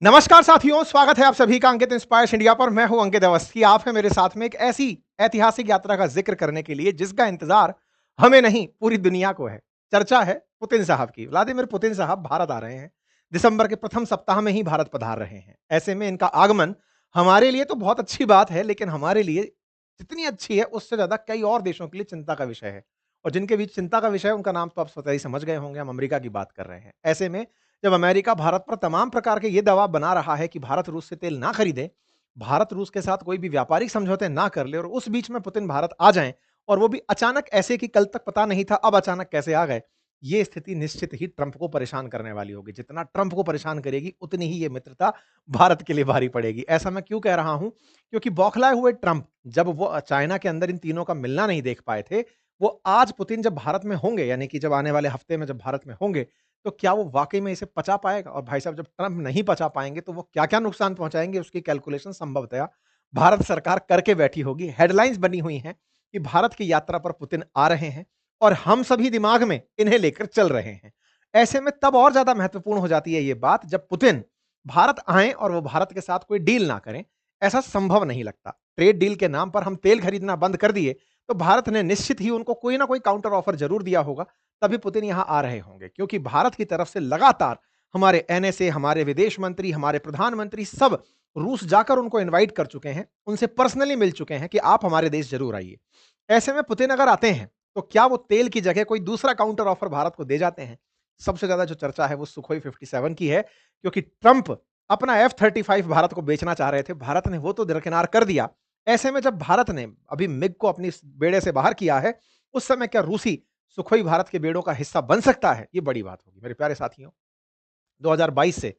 नमस्कार साथियों, स्वागत है आप सभी का अंकित इंस्पायर्स इंडिया पर। मैं हूं अंकित अवस्थी। आप है मेरे साथ में एक ऐसी ऐतिहासिक यात्रा का जिक्र करने के लिए जिसका इंतजार हमें नहीं पूरी दुनिया को है। चर्चा है पुतिन साहब की। व्लादिमीर पुतिन साहब भारत आ रहे हैं। दिसंबर के प्रथम सप्ताह में ही भारत पधार रहे हैं। ऐसे में इनका आगमन हमारे लिए तो बहुत अच्छी बात है, लेकिन हमारे लिए जितनी अच्छी है उससे ज्यादा कई और देशों के लिए चिंता का विषय है। और जिनके बीच चिंता का विषय है उनका नाम तो आप स्वतः ही समझ गए होंगे। हम अमेरिका की बात कर रहे हैं। ऐसे में जब अमेरिका भारत पर तमाम प्रकार के ये दबाव बना रहा है कि भारत रूस से तेल ना खरीदे, भारत रूस के साथ कोई भी व्यापारिक समझौते ना कर ले और उस बीच में पुतिन भारत आ जाएं, और वो भी अचानक ऐसे कि कल तक पता नहीं था, अब अचानक कैसे आ गए, ये स्थिति निश्चित ही ट्रंप को परेशान करने वाली होगी। जितना ट्रंप को परेशान करेगी उतनी ही ये मित्रता भारत के लिए भारी पड़ेगी। ऐसा मैं क्यों कह रहा हूं? क्योंकि बौखलाए हुए ट्रंप जब वो चाइना के अंदर इन तीनों का मिलना नहीं देख पाए थे, वो आज पुतिन जब भारत में होंगे, यानी कि जब आने वाले हफ्ते में जब भारत में होंगे, तो क्या वो वाक़ई में इसे पचा पाएगा? और भाई साहब, जब ट्रंप नहीं पचा पाएँगे तो वो क्या-क्या नुकसान पहुँचाएँगे, उसकी कैलकुलेशन संभवतया भारत सरकार करके बैठी होगी। हेडलाइन्स बनी हुई हैं कि भारत की यात्रा पर पुतिन आ रहे हैं और हम सभी दिमाग में इन्हें लेकर चल रहे हैं। ऐसे में तब और ज़्यादा महत्वपूर्ण हो जाती है ये बात जब पुतिन भारत आएँ और वो भारत के साथ कोई डील ना करें। ऐसा संभव नहीं लगता। ट्रेड डील के नाम पर हम तेल खरीदना बंद कर दिए, तो भारत ने निश्चित ही उनको कोई ना कोई काउंटर ऑफर ज़रूर दिया होगा, तभी पुतिन यहां आ रहे होंगे। क्योंकि भारत की तरफ से लगातार हमारे एनएसए, हमारे विदेश मंत्री, हमारे प्रधानमंत्री सब रूस जाकर उनको इनवाइट कर चुके हैं, उनसे पर्सनली मिल चुके हैं कि आप हमारे देश जरूर आइए। ऐसे में पुतिन अगर आते हैं तो क्या वो तेल की जगह कोई दूसरा काउंटर ऑफर भारत को दे जाते हैं? सबसे ज्यादा जो चर्चा है वो सुखोई 57 की है, क्योंकि ट्रंप अपना F-35 भारत को बेचना चाह रहे थे। भारत ने वो तो दरकिनार कर दिया। ऐसे में जब भारत ने अभी मिग को अपनी बेड़े से बाहर किया है, उस समय क्या रूसी सुखोई भारत के बेड़ों का हिस्सा बन सकता है? ये बड़ी बात होगी मेरे प्यारे साथियों। 2022 से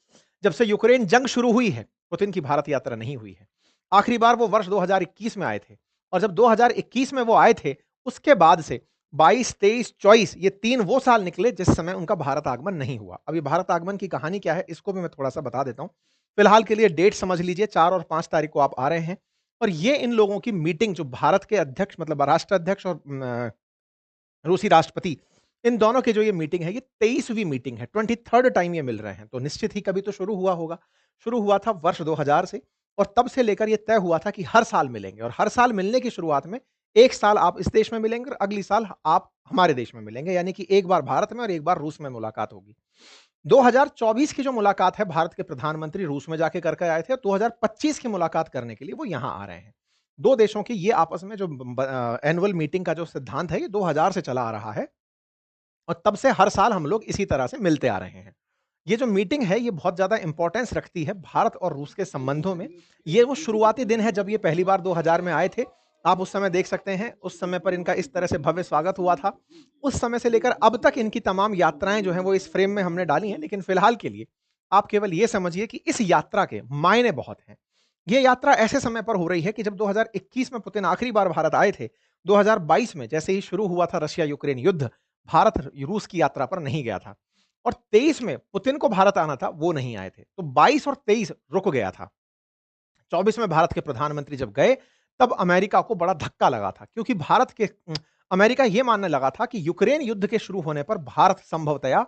जब से यूक्रेन जंग शुरू हुई है, पुतिन की भारत यात्रा नहीं हुई है। आखिरी बार वो वर्ष 2021 में आए थे, और जब 2021 में वो आए थे, उसके बाद से 22, 23, 24 ये 3 वो साल निकले जिस समय उनका भारत आगमन नहीं हुआ। अभी भारत आगमन की कहानी क्या है, इसको भी मैं थोड़ा-सा बता देता हूँ। फिलहाल के लिए डेट समझ लीजिए, 4 और 5 तारीख को आप आ रहे हैं, और ये इन लोगों की मीटिंग जो भारत के अध्यक्ष मतलब राष्ट्राध्यक्ष और रूसी राष्ट्रपति, इन दोनों की जो ये मीटिंग है, ये 23वीं मीटिंग है, 23rd टाइम ये मिल रहे हैं। तो निश्चित ही कभी तो शुरू हुआ होगा। शुरू हुआ था वर्ष 2000 से, और तब से लेकर ये तय हुआ था कि हर साल मिलेंगे, और हर साल मिलने की शुरुआत में एक साल आप इस देश में मिलेंगे और अगली साल आप हमारे देश में मिलेंगे, यानी कि एक बार भारत में और एक बार रूस में मुलाकात होगी। 2024 की जो मुलाकात है, भारत के प्रधानमंत्री रूस में जाके करके आए थे, और 2025 की मुलाकात करने के लिए वो यहाँ आ रहे हैं। 2 देशों की ये आपस में जो एनुअल मीटिंग का जो सिद्धांत है, ये 2000 से चला आ रहा है, और तब से हर साल हम लोग इसी तरह से मिलते आ रहे हैं। ये जो मीटिंग है, ये बहुत ज़्यादा इम्पोर्टेंस रखती है भारत और रूस के संबंधों में। ये वो शुरुआती दिन है जब ये पहली बार 2000 में आए थे। आप उस समय देख सकते हैं, उस समय पर इनका इस तरह से भव्य स्वागत हुआ था। उस समय से लेकर अब तक इनकी तमाम यात्राएँ जो हैं, वो इस फ्रेम में हमने डाली हैं। लेकिन फिलहाल के लिए आप केवल ये समझिए कि इस यात्रा के मायने बहुत हैं। ये यात्रा ऐसे समय पर हो रही है कि जब 2021 में पुतिन आखिरी बार भारत आए थे, 2022 में जैसे ही शुरू हुआ था रशिया-यूक्रेन युद्ध, भारत रूस की यात्रा पर नहीं गया था, और 23 में पुतिन को भारत आना था, वो नहीं आए थे। तो 22 और 23 रुक गया था। 24 में भारत के प्रधानमंत्री जब गए, तब अमेरिका को बड़ा धक्का लगा था, क्योंकि अमेरिका ये मानने लगा था कि यूक्रेन युद्ध के शुरू होने पर भारत संभवतया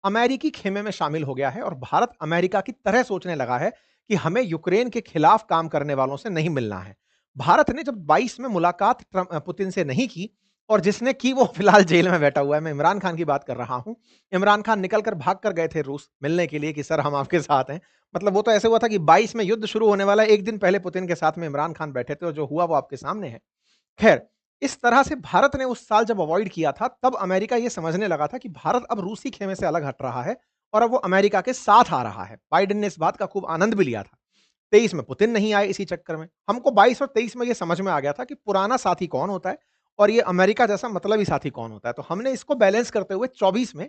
अमेरिकी खेमे में शामिल हो गया है, और भारत अमेरिका की तरह सोचने लगा है कि हमें यूक्रेन के खिलाफ काम करने वालों से नहीं मिलना है। भारत ने जब 22 में मुलाकात पुतिन से नहीं की, और जिसने की वो फिलहाल जेल में बैठा हुआ है, मैं इमरान खान की बात कर रहा हूं। इमरान खान निकल कर भाग कर गए थे रूस मिलने के लिए कि सर हम आपके साथ हैं। मतलब वो तो ऐसे हुआ था कि 22 में युद्ध शुरू होने वाला है, एक दिन पहले पुतिन के साथ में इमरान खान बैठे थे, और जो हुआ वो आपके सामने है। खैर, इस तरह से भारत ने उस साल जब अवॉइड किया था, तब अमेरिका ये समझने लगा था कि भारत अब रूसी खेमे से अलग हट रहा है, और अब वो अमेरिका के साथ आ रहा है। बाइडेन ने इस बात का खूब आनंद भी लिया था। 23 में पुतिन नहीं आए इसी चक्कर में। हमको 22 और 23 में ये समझ में आ गया था कि पुराना साथी कौन होता है, और ये अमेरिका जैसा मतलबी साथी कौन होता है। तो हमने इसको बैलेंस करते हुए 24 में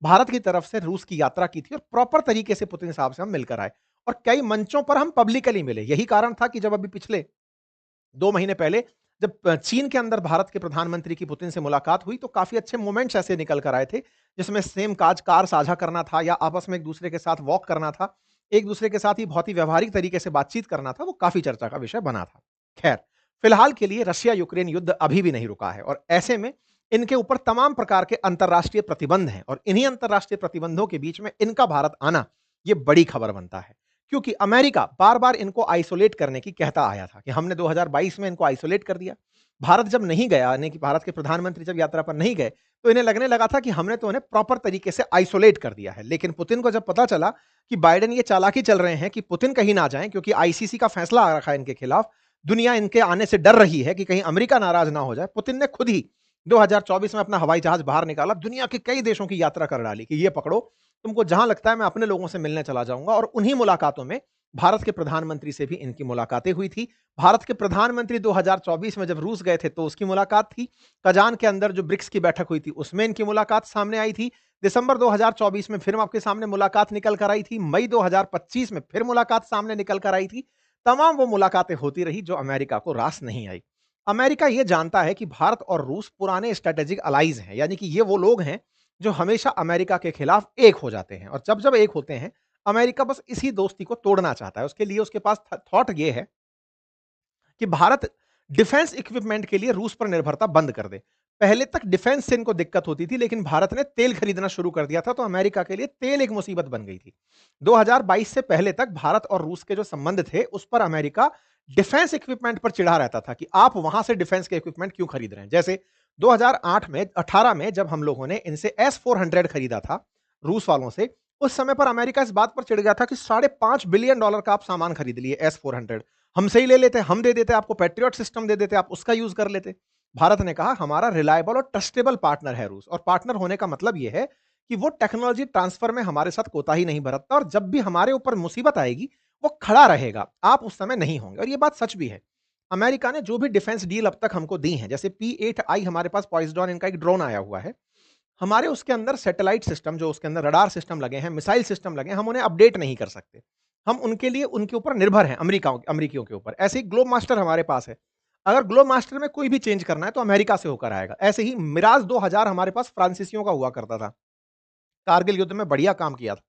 भारत की तरफ से रूस की यात्रा की थी, और प्रॉपर तरीके से पुतिन साहब से हम मिलकर आए, और कई मंचों पर हम पब्लिकली मिले। यही कारण था कि जब अभी पिछले 2 महीने पहले जब चीन के अंदर भारत के प्रधानमंत्री की पुतिन से मुलाकात हुई, तो काफ़ी अच्छे मोमेंट्स ऐसे निकल कर आए थे, जिसमें सेम कार साझा करना था, या आपस में एक-दूसरे के साथ वॉक करना था, एक-दूसरे के साथ ही बहुत ही व्यावहारिक तरीके से बातचीत करना था, वो काफ़ी चर्चा का विषय बना था। खैर, फिलहाल के लिए रशिया-यूक्रेन युद्ध अभी भी नहीं रुका है, और ऐसे में इनके ऊपर तमाम प्रकार के अंतर्राष्ट्रीय प्रतिबंध हैं, और इन्हीं अंतर्राष्ट्रीय प्रतिबंधों के बीच में इनका भारत आना, ये बड़ी खबर बनता है। क्योंकि अमेरिका बार-बार इनको आइसोलेट करने की कहता आया था कि हमने 2022 में इनको आइसोलेट कर दिया। भारत जब नहीं गया, यानी कि भारत के प्रधानमंत्री जब यात्रा पर नहीं गए, तो इन्हें लगने लगा था कि हमने तो उन्हें प्रॉपर तरीके से आइसोलेट कर दिया है। लेकिन पुतिन को जब पता चला कि बाइडेन ये चालाकी चल रहे हैं कि पुतिन कहीं ना जाएँ, क्योंकि आईसीसी का फैसला आ रखा है इनके खिलाफ, दुनिया इनके आने से डर रही है कि कहीं अमेरिका नाराज ना हो जाए। पुतिन ने खुद ही 2024 में अपना हवाई जहाज बाहर निकाला, दुनिया के कई देशों की यात्रा कर डाली कि ये पकड़ो, तुमको जहां लगता है मैं अपने लोगों से मिलने चला जाऊंगा। और उन्हीं मुलाकातों में भारत के प्रधानमंत्री से भी इनकी मुलाकातें हुई थी। भारत के प्रधानमंत्री 2024 में जब रूस गए थे तो उसकी मुलाकात थी। कजान के अंदर जो ब्रिक्स की बैठक हुई थी उसमें इनकी मुलाकात सामने आई थी। दिसंबर 2024 में फिर आपके सामने मुलाकात निकल कर आई थी। मई 2025 में फिर मुलाकात सामने निकल कर आई थी। तमाम वो मुलाकातें होती रही जो अमेरिका को रास नहीं आई। अमेरिका ये जानता है कि भारत और रूस पुराने स्ट्रेटेजिक अलाइज हैं, यानी कि ये वो लोग हैं जो हमेशा अमेरिका के खिलाफ एक हो जाते हैं। और जब जब एक होते हैं, अमेरिका बस इसी दोस्ती को तोड़ना चाहता है। उसके लिए उसके पास थॉट ये है कि भारत डिफेंस इक्विपमेंट के लिए रूस पर निर्भरता बंद कर दे। पहले तक डिफेंस से इनको दिक्कत होती थी, लेकिन भारत ने तेल खरीदना शुरू कर दिया था, तो अमेरिका के लिए तेल एक मुसीबत बन गई थी। 2022 से पहले तक भारत और रूस के जो संबंध थे उस पर अमेरिका डिफेंस इक्विपमेंट पर चिढ़ा रहता था कि आप वहां से डिफेंस के इक्विपमेंट क्यों खरीद रहे हैं। जैसे 2008 में 18 में जब हम लोगों ने इनसे S-400 खरीदा था रूस वालों से, उस समय पर अमेरिका इस बात पर चिढ़ गया था कि $5.5 बिलियन का आप सामान खरीद लिए S-400, हमसे ही ले लेते, हम दे देते आपको, पैट्रियट सिस्टम दे देते, आप उसका यूज कर लेते। भारत ने कहा हमारा रिलायबल और ट्रस्टेबल पार्टनर है रूस, और पार्टनर होने का मतलब यह है कि वो टेक्नोलॉजी ट्रांसफर में हमारे साथ कोताही नहीं बरतता, और जब भी हमारे ऊपर मुसीबत आएगी वो खड़ा रहेगा, आप उस समय नहीं होंगे। और ये बात सच भी है। अमेरिका ने जो भी डिफेंस डील अब तक हमको दी है, जैसे P-8I हमारे पास पॉइजन इनका एक ड्रोन आया हुआ है, हमारे उसके अंदर सैटेलाइट सिस्टम, जो उसके अंदर रडार सिस्टम लगे हैं, मिसाइल सिस्टम लगे हैं, हम उन्हें अपडेट नहीं कर सकते। हम उनके लिए उनके ऊपर निर्भर हैं, अमेरिकियों के ऊपर। ऐसे ही ग्लोब मास्टर हमारे पास है। अगर ग्लोब मास्टर में कोई भी चेंज करना है तो अमेरिका से होकर आएगा। ऐसे ही मिराज 2000 हमारे पास फ्रांसीसियों का हुआ करता था। कारगिल युद्ध में बढ़िया काम किया था,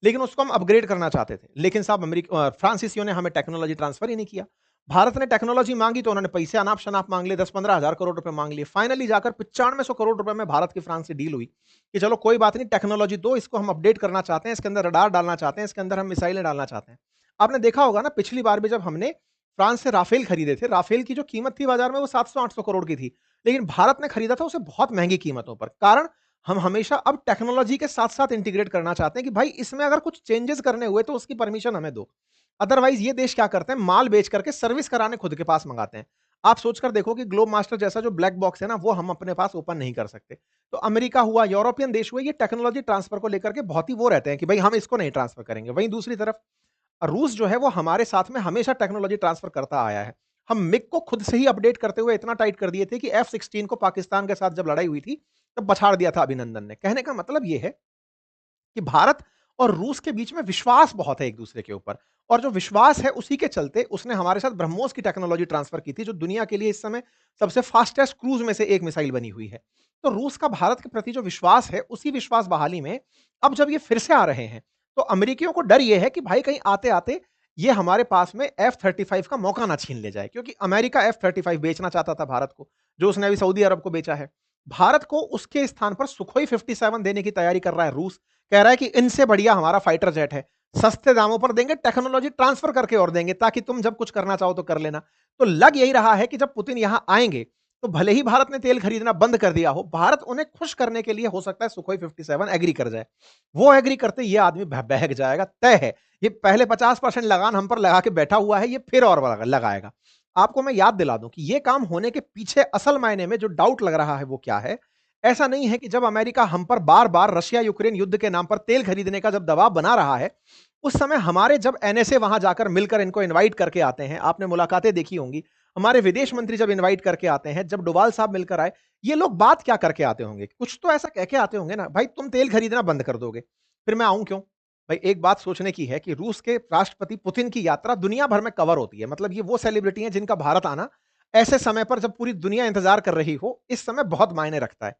लेकिन उसको हम अपग्रेड करना चाहते थे। लेकिन साहब फ्रांसीसियों ने हमें टेक्नोलॉजी ट्रांसफर ही नहीं किया। भारत ने टेक्नोलॉजी मांगी तो उन्होंने पैसे अनाप शनाप मांग लिए, 10-15 हजार करोड़ रुपए मांग लिए। फाइनली जाकर 9500 करोड़ रुपए में भारत की फ्रांस से डील हुई कि चलो कोई बात नहीं, टेक्नोलॉजी दो, इसको हम अपडेट करना चाहते हैं, इसके अंदर रडार डालना चाहते हैं, इसके अंदर हम मिसाइलें डालना चाहते हैं। आपने देखा होगा ना, पिछली बार भी जब हमने फ्रांस से राफेल खरीदे थे, राफेल की जो कीमत थी बाजार में वो 700-800 करोड़ की थी, लेकिन भारत ने खरीदा था उसे बहुत महंगी कीमतों पर। कारण हम हमेशा अब टेक्नोलॉजी के साथ-साथ इंटीग्रेट करना चाहते हैं कि भाई इसमें अगर कुछ चेंजेस करने हुए तो उसकी परमिशन हमें दो। अदरवाइज ये देश क्या करते हैं, माल बेच करके सर्विस कराने खुद के पास मंगाते हैं। आप सोचकर देखो कि ग्लोब मास्टर जैसा जो ब्लैक बॉक्स है ना, वो हम अपने पास ओपन नहीं कर सकते। तो अमेरिका हुआ, यूरोपियन देश हुए, ये टेक्नोलॉजी ट्रांसफर को लेकर के बहुत ही वो रहते हैं कि भाई हम इसको नहीं ट्रांसफर करेंगे। वहीं दूसरी तरफ रूस जो है वो हमारे साथ में हमेशा टेक्नोलॉजी ट्रांसफर करता आया है। हम मिग को खुद से ही अपडेट करते हुए इतना टाइट कर दिए थे कि F-16 को पाकिस्तान के साथ जब लड़ाई हुई थी तब पछाड़ दिया था अभिनंदन ने। कहने का मतलब ये है कि भारत और रूस के बीच में विश्वास बहुत है एक दूसरे के ऊपर, और जो विश्वास है उसी के चलते उसने हमारे साथ ब्रह्मोस की टेक्नोलॉजी ट्रांसफर की थी, जो दुनिया के लिए इस समय सबसे फास्टेस्ट क्रूज में से एक मिसाइल बनी हुई है। तो रूस का भारत के प्रति जो विश्वास है, उसी विश्वास बहाली में अब जब ये फिर से आ रहे हैं तो अमेरिकियों को डर ये है कि भाई कहीं आते आते ये हमारे पास में F-35 का मौका ना छीन ले जाए, क्योंकि अमेरिका F-35 बेचना चाहता था भारत को, जो उसने अभी सऊदी अरब को बेचा है। भारत को उसके स्थान पर सुखोई 57 देने की तैयारी कर रहा है रूस। कह रहा है कि इनसे बढ़िया हमारा फाइटर जेट है, सस्ते दामों पर देंगे, टेक्नोलॉजी ट्रांसफर करके और देंगे, ताकि तुम जब कुछ करना चाहो तो कर लेना। तो लग यही रहा है कि जब पुतिन यहां आएंगे तो भले ही भारत ने तेल खरीदना बंद कर दिया हो, भारत उन्हें खुश करने के लिए हो सकता है सुखोई 57 एग्री कर जाए। वो एग्री करते ये आदमी बहक जाएगा, तय है। ये पहले 50% लगान हम पर लगा के बैठा हुआ है, ये फिर और लगाएगा। आपको मैं याद दिला दूं कि ये काम होने के पीछे असल मायने में जो डाउट लग रहा है वो क्या है। ऐसा नहीं है कि जब अमेरिका हम पर बार-बार रशिया यूक्रेन युद्ध के नाम पर तेल खरीदने का जब दबाव बना रहा है, उस समय हमारे जब एनएसए वहां जाकर मिलकर इनको इनवाइट करके आते हैं, आपने मुलाकातें देखी होंगी, हमारे विदेश मंत्री जब इनवाइट करके आते हैं, जब डोभाल साहब मिलकर आए, ये लोग बात क्या करके आते होंगे? कुछ तो ऐसा कह के आते होंगे ना, भाई तुम तेल खरीदना बंद कर दोगे, फिर मैं आऊं क्यों? भाई एक बात सोचने की है कि रूस के राष्ट्रपति पुतिन की यात्रा दुनिया भर में कवर होती है। मतलब ये वो सेलिब्रिटी हैं जिनका भारत आना ऐसे समय पर जब पूरी दुनिया इंतजार कर रही हो, इस समय बहुत मायने रखता है।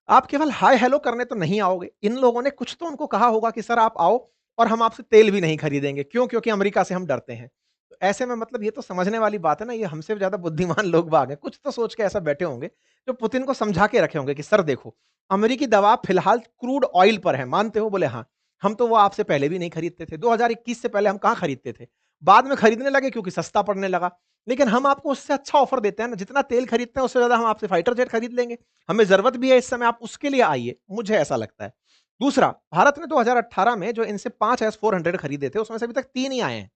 आप केवल हाय हेलो करने तो नहीं आओगे। इन लोगों ने कुछ तो उनको कहा होगा कि सर आप आओ और हम आपसे तेल भी नहीं खरीदेंगे। क्यों? क्योंकि अमेरिका से हम डरते हैं। तो ऐसे में मतलब ये तो समझने वाली बात है ना, ये हमसे ज़्यादा बुद्धिमान लोग बाग हैं। कुछ तो सोच के ऐसा बैठे होंगे, जो पुतिन को समझा के रखे होंगे कि सर देखो, अमेरिकी दबाव फिलहाल क्रूड ऑयल पर है, मानते हो? बोले हाँ। हम तो वो आपसे पहले भी नहीं खरीदते थे। 2021 से पहले हम कहाँ खरीदते थे? बाद में खरीदने लगे क्योंकि सस्ता पड़ने लगा। लेकिन हम आपको उससे अच्छा ऑफर देते हैं ना, जितना तेल खरीदते हैं उससे ज्यादा हम आपसे फाइटर जेट खरीद लेंगे। हमें जरूरत भी है इस समय, आप उसके लिए आइए, मुझे ऐसा लगता है। दूसरा, भारत ने 2018 में जो इनसे 5 S-400 खरीदे थे, उसमें से अभी तक 3 ही आए हैं,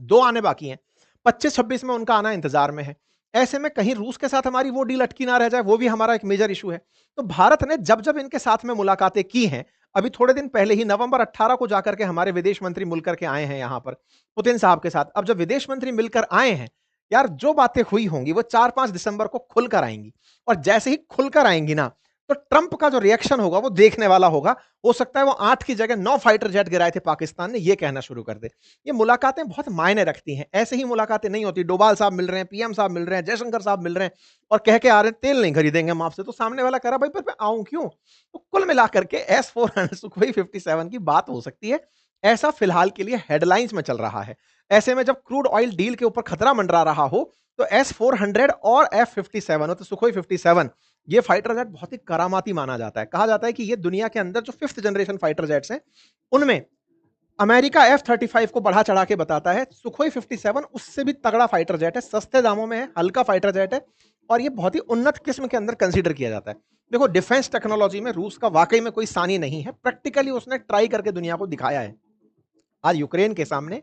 2 आने बाकी हैं। 25-26 में उनका आना इंतजार में है। ऐसे में कहीं रूस के साथ हमारी वो डील अटकी ना रह जाए, वो भी हमारा एक मेजर इशू है। तो भारत ने जब-जब इनके साथ में मुलाकातें की हैं, अभी थोड़े दिन पहले ही नवंबर 18 को जाकर के हमारे विदेश मंत्री मिल करके आए हैं यहां पर, पुतिन साहब के साथ। अब जब विदेश मंत्री मिलकर आए हैं, यार जो बातें हुई होंगी वो 4-5 दिसंबर को खुलकर आएंगी। और जैसे ही खुलकर आएंगी ना, तो ट्रंप का जो रिएक्शन होगा वो देखने वाला होगा। हो सकता है वो 8 की जगह 9 फाइटर जेट गिराए थे पाकिस्तान ने, ये कहना शुरू कर दे। ये मुलाकातें बहुत मायने रखती हैं। ऐसे ही मुलाकातें नहीं होती। डोभाल साहब मिल रहे हैं, पीएम साहब मिल रहे हैं, जयशंकर साहब मिल रहे हैं और कह के आ रहे हैं तेल नहीं खरीदेंगे हम आपसे। तो सामने वाला कह रहा भाई पर मैं आऊं क्यों? तो कुल मिलाकर के S-400 सुखोई 57 की बात हो सकती है। ऐसा फिलहाल के लिए हेडलाइंस में चल रहा है। ऐसे में जब क्रूड ऑयल डील के ऊपर खतरा मंडरा रहा हो, तो S-400 और F-57 हो तो सुखोई 57, ये फाइटर जेट बहुत ही करामाती माना जाता है। कहा जाता है कि ये दुनिया के अंदर जो 5th जनरेशन फाइटर जेट्स हैं, उनमें अमेरिका F-35 को बढ़ा चढ़ा के बताता है। सुखोई 57 उससे भी तगड़ा फाइटर जेट है, सस्ते दामों में है, हल्का फाइटर जेट है और ये बहुत ही उन्नत किस्म के अंदर कंसीडर किया जाता है। देखो, डिफेंस टेक्नोलॉजी में रूस का वाकई में कोई सानी नहीं है। प्रैक्टिकली उसने ट्राई करके दुनिया को दिखाया है। आज यूक्रेन के सामने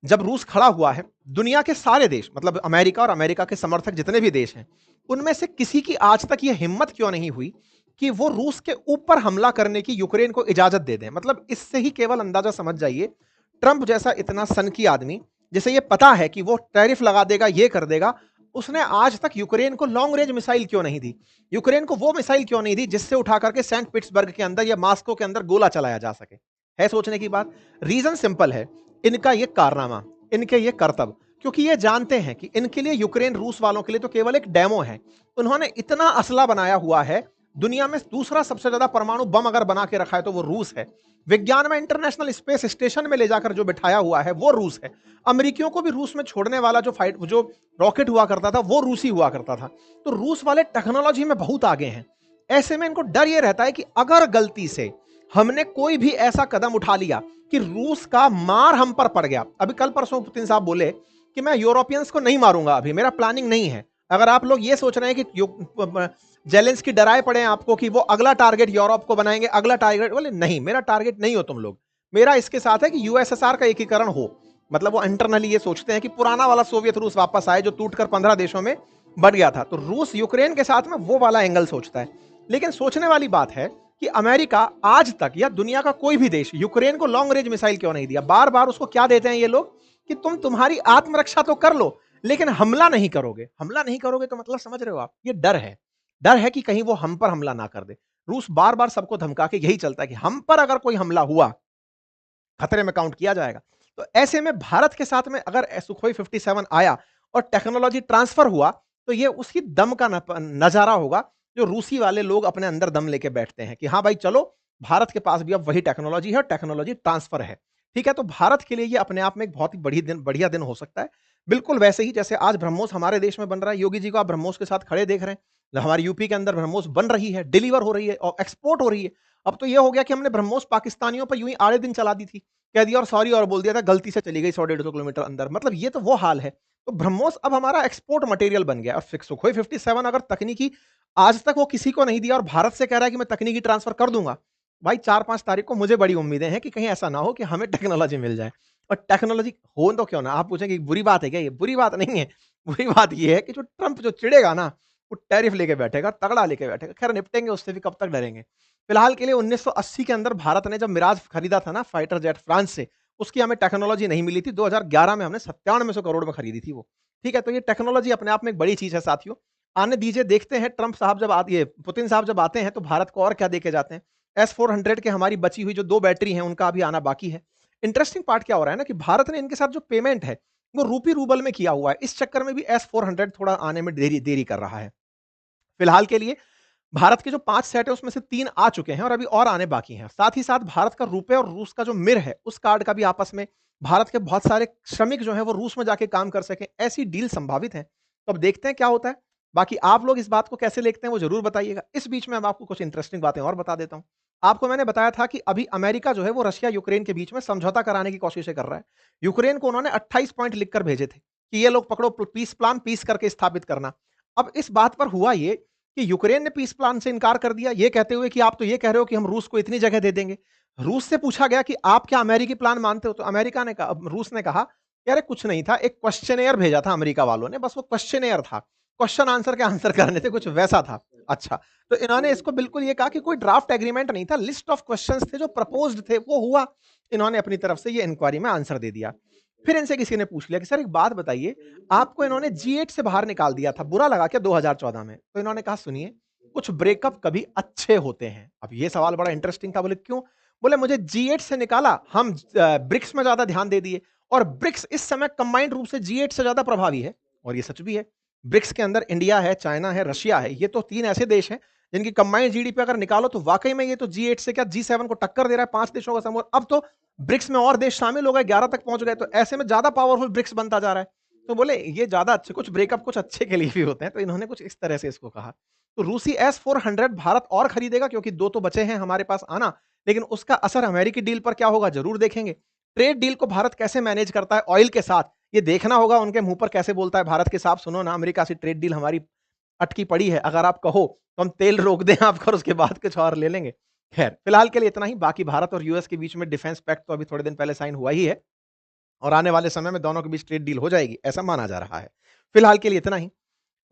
जब रूस खड़ा हुआ है, दुनिया के सारे देश, मतलब अमेरिका और अमेरिका के समर्थक जितने भी देश हैं, उनमें से किसी की आज तक यह हिम्मत क्यों नहीं हुई कि वो रूस के ऊपर हमला करने की यूक्रेन को इजाजत दे दें। मतलब इससे ही केवल अंदाजा समझ जाइए, ट्रंप जैसा इतना सनकी आदमी, जिसे ये पता है कि वो टैरिफ लगा देगा, ये कर देगा, उसने आज तक यूक्रेन को लॉन्ग रेंज मिसाइल क्यों नहीं दी? यूक्रेन को वो मिसाइल क्यों नहीं दी जिससे उठा करके सेंट पीटर्सबर्ग के अंदर या मास्को के अंदर गोला चलाया जा सके? है सोचने की बात। रीजन सिंपल है, इनका ये कारनामा, इनके ये करतब, क्योंकि ये जानते हैं कि इनके लिए यूक्रेन रूस वालों के लिए तो केवल एक डेमो है। उन्होंने इतना असला बनाया हुआ है, दुनिया में दूसरा सबसे ज्यादा परमाणु बम अगर बना के रखा है तो वो रूस है। विज्ञान में इंटरनेशनल स्पेस स्टेशन में ले जाकर जो बिठाया हुआ है वो रूस है। अमेरिकियों को भी रूस में छोड़ने वाला जो रॉकेट हुआ करता था वो रूसी हुआ करता था। तो रूस वाले टेक्नोलॉजी में बहुत आगे हैं। ऐसे में इनको डर ये रहता है कि अगर गलती से हमने कोई भी ऐसा कदम उठा लिया कि रूस का मार हम पर पड़ गया। अभी कल परसों पुतिन साहब बोले कि मैं यूरोपियंस को नहीं मारूंगा, अभी मेरा प्लानिंग नहीं है। अगर आप लोग ये सोच रहे हैं कि जेलेंस्की डराए पड़े हैं आपको कि वो अगला टारगेट यूरोप को बनाएंगे, अगला टारगेट, बोले नहीं, मेरा टारगेट नहीं हो तुम लोग। मेरा इसके साथ है कि यूएसएसआर का एकीकरण हो। मतलब वो इंटरनली ये सोचते हैं कि पुराना वाला सोवियत रूस वापस आए जो टूटकर 15 देशों में बढ़ गया था। तो रूस यूक्रेन के साथ में वो वाला एंगल सोचता है। लेकिन सोचने वाली बात है कि अमेरिका आज तक या दुनिया का कोई भी देश यूक्रेन को लॉन्ग रेंज मिसाइल क्यों नहीं दिया? बार बार उसको क्या देते हैं ये लोग कि तुम्हारी आत्मरक्षा तो कर लो, लेकिन हमला नहीं करोगे। हमला नहीं करोगे तो मतलब समझ रहे हो आप, ये डर है। डर है कि कहीं वो हम पर हमला ना कर दे। रूस बार बार सबको धमका के यही चलता है कि हम पर अगर कोई हमला हुआ, खतरे में काउंट किया जाएगा। तो ऐसे में भारत के साथ में अगर सुखोई 57 आया और टेक्नोलॉजी ट्रांसफर हुआ, तो ये उसकी दम का नजारा होगा जो रूसी वाले लोग अपने अंदर दम लेके बैठते हैं कि हाँ भाई चलो, भारत के पास भी अब वही टेक्नोलॉजी है और टेक्नोलॉजी ट्रांसफर है। ठीक है, तो भारत के लिए ये अपने आप में एक बहुत ही बढ़िया दिन हो सकता है। बिल्कुल वैसे ही जैसे आज ब्रह्मोस हमारे देश में बन रहा है। योगी जी को आप ब्रह्मोस के साथ खड़े देख रहे हैं, हमारे यूपी के अंदर ब्रह्मोस बन रही है, डिलीवर हो रही है और एक्सपोर्ट हो रही है। अब तो ये हो गया कि हमने ब्रह्मोस पाकिस्तानियों पर यूं ही आड़े दिन चला दी थी, कह दिया और सॉरी और बोल दिया था, गलती से चली गई 100-150 किलोमीटर अंदर। मतलब ये तो वो हाल है। तो ब्रह्मोस अब हमारा एक्सपोर्ट मटेरियल बन गया। और सुखोई 57 अगर तकनीकी आज तक वो किसी को नहीं दिया और भारत से कह रहा है कि मैं तकनीकी ट्रांसफर कर दूंगा, भाई 4-5 तारीख को मुझे बड़ी उम्मीदें हैं कि कहीं ऐसा ना हो कि हमें टेक्नोलॉजी मिल जाए। और टेक्नोलॉजी हो तो क्यों ना, आप पूछेंगे बुरी बात है क्या? ये बुरी बात नहीं है। बुरी बात ये है कि जो ट्रंप जो चिढ़ेगा ना, वो टैरिफ लेके बैठेगा, तगड़ा लेके बैठेगा। खैर निपटेंगे उससे भी, कब तक डरेंगे। फिलहाल के लिए 1980 के अंदर भारत ने जब मिराज खरीदा था ना फाइटर जेट फ्रांस से, उसकी हमें टेक्नोलॉजी नहीं मिली थी। 2011 में हमने 9700 करोड़ में खरीदी थी वो। ठीक है, तो ये टेक्नोलॉजी अपने आप में एक बड़ी चीज है साथियों। आने दीजिए, देखते हैं ट्रंप साहब जब ये पुतिन साहब जब आते हैं तो भारत को और क्या देके जाते हैं। S-400 के हमारी बची हुई जो 2 बैटरी हैं उनका अभी आना बाकी है। इंटरेस्टिंग पार्ट क्या हो रहा है ना कि भारत ने इनके साथ जो पेमेंट है वो रूपी रूबल में किया हुआ है। इस चक्कर में भी S-400 थोड़ा आने में देरी कर रहा है। फिलहाल के लिए भारत के जो 5 सेट है उसमें से 3 आ चुके हैं और अभी और आने बाकी हैं। साथ ही साथ भारत का रुपए और रूस का जो मिर है उस कार्ड का भी आपस में, भारत के बहुत सारे श्रमिक जो हैं वो रूस में जाके काम कर सकें, ऐसी डील संभावित है। तो अब देखते हैं क्या होता है। बाकी आप लोग इस बात को कैसे देखते हैं वो जरूर बताइएगा। इस बीच में मैं आपको कुछ इंटरेस्टिंग बातें और बता देता हूं। आपको मैंने बताया था कि अभी अमेरिका जो है वो रशिया यूक्रेन के बीच में समझौता कराने की कोशिशें कर रहा है। यूक्रेन को उन्होंने 28 पॉइंट लिखकर भेजे थे कि ये लोग पकड़ो पीस प्लान, पीस करके स्थापित करना। अब इस बात पर हुआ ये कि यूक्रेन ने पीस प्लान से इनकार कर दिया, ये कहते हुए कि आप तो ये कह रहे हो कि हम रूस को इतनी जगह दे देंगे। रूस से पूछा गया कि आप क्या अमेरिकी प्लान मानते हो? तो अमेरिका ने कहा, रूस ने कहा कि अरे कुछ नहीं था, एक क्वेश्चनेयर भेजा था अमेरिका वालों ने, बस वो क्वेश्चनेयर था। क्वेश्चन आंसर के आंसर करने थे, कुछ वैसा था। अच्छा, तो इन्होंने इसको बिल्कुल ये कहा कि कोई ड्राफ्ट एग्रीमेंट नहीं था, लिस्ट ऑफ क्वेश्चंस थे जो प्रपोज्ड थे, वो हुआ। इन्होंने अपनी तरफ से ये इंक्वायरी में आंसर दे दिया। फिर इनसे किसी ने पूछ लिया कि सर एक बात बताइए, आपको इन्होंने G8 से बाहर निकाल दिया था, बुरा लगा क्या 2014 में? तो इन्होंने कहा सुनिए, कुछ ब्रेकअप कभी अच्छे होते हैं। अब ये सवाल बड़ा इंटरेस्टिंग था, बोले क्यों? बोले मुझे G8 से निकाला, हम ब्रिक्स में ज्यादा ध्यान दे दिए और ब्रिक्स इस समय कंबाइंड रूप से G8 से ज्यादा प्रभावी है और ये सच भी है। ब्रिक्स के अंदर इंडिया है, चाइना है, रशिया है, ये तो 3 ऐसे देश हैं जिनकी कंबाइंड जीडीपी अगर निकालो तो वाकई में ये तो G8 से क्या G7 को टक्कर दे रहा है, 5 देशों का समूह। अब तो ब्रिक्स में और देश शामिल हो गए, 11 तक पहुंच गए, तो ऐसे में ज्यादा पावरफुल ब्रिक्स बनता जा रहा है। तो बोले ये ज्यादा अच्छे, कुछ ब्रेकअप कुछ अच्छे के लिए भी होते हैं, तो इन्होंने कुछ इस तरह से इसको कहा। तो रूसी S-400 भारत और खरीदेगा क्योंकि 2 तो बचे हैं हमारे पास आना, लेकिन उसका असर अमेरिकी डील पर क्या होगा जरूर देखेंगे। ट्रेड डील को भारत कैसे मैनेज करता है ऑयल के साथ, ये देखना होगा। उनके मुंह पर कैसे बोलता है भारत के साथ, सुनो ना अमेरिका से ट्रेड डील हमारी अटकी पड़ी है, अगर आप कहो तो हम तेल रोक दें आपका और उसके बाद कुछ और ले लेंगे। खैर फिलहाल के लिए इतना ही। बाकी भारत और यूएस के बीच में डिफेंस पैक्ट तो अभी थोड़े दिन पहले साइन हुआ ही है और आने वाले समय में दोनों के बीच ट्रेड डील हो जाएगी, ऐसा माना जा रहा है। फिलहाल के लिए इतना ही।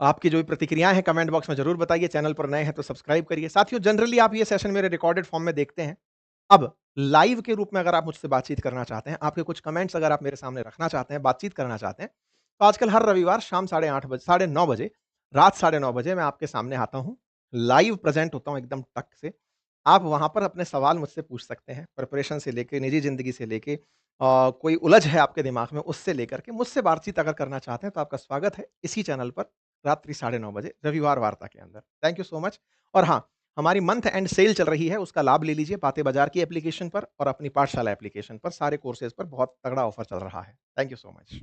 आपकी जो भी प्रतिक्रियाएं हैं कमेंट बॉक्स में जरूर बताइए। चैनल पर नए हैं तो सब्सक्राइब करिए। साथियों जनरली आप ये सेशन मेरे रिकॉर्डेड फॉर्म में देखते हैं। अब लाइव के रूप में अगर आप मुझसे बातचीत करना चाहते हैं, आपके कुछ कमेंट्स अगर आप मेरे सामने रखना चाहते हैं, बातचीत करना चाहते हैं, तो आजकल हर रविवार शाम 8:30 बजे, 9:30 बजे, रात 9:30 बजे मैं आपके सामने आता हूं। लाइव प्रेजेंट होता हूं एकदम टक से। आप वहां पर अपने सवाल मुझसे पूछ सकते हैं, प्रिपरेशन से लेके, निजी जिंदगी से लेके, कोई उलझ है आपके दिमाग में उससे लेकर के मुझसे बातचीत अगर करना चाहते हैं तो आपका स्वागत है इसी चैनल पर रात्रि 9:30 बजे रविवार वार्ता के अंदर। Thank you so much. और हाँ, हमारी मंथ एंड सेल चल रही है, उसका लाभ ले लीजिए बातें बाजार की एप्लीकेशन पर और अपनी पाठशाला एप्लीकेशन पर। सारे कोर्सेज पर बहुत तगड़ा ऑफर चल रहा है। Thank you so much.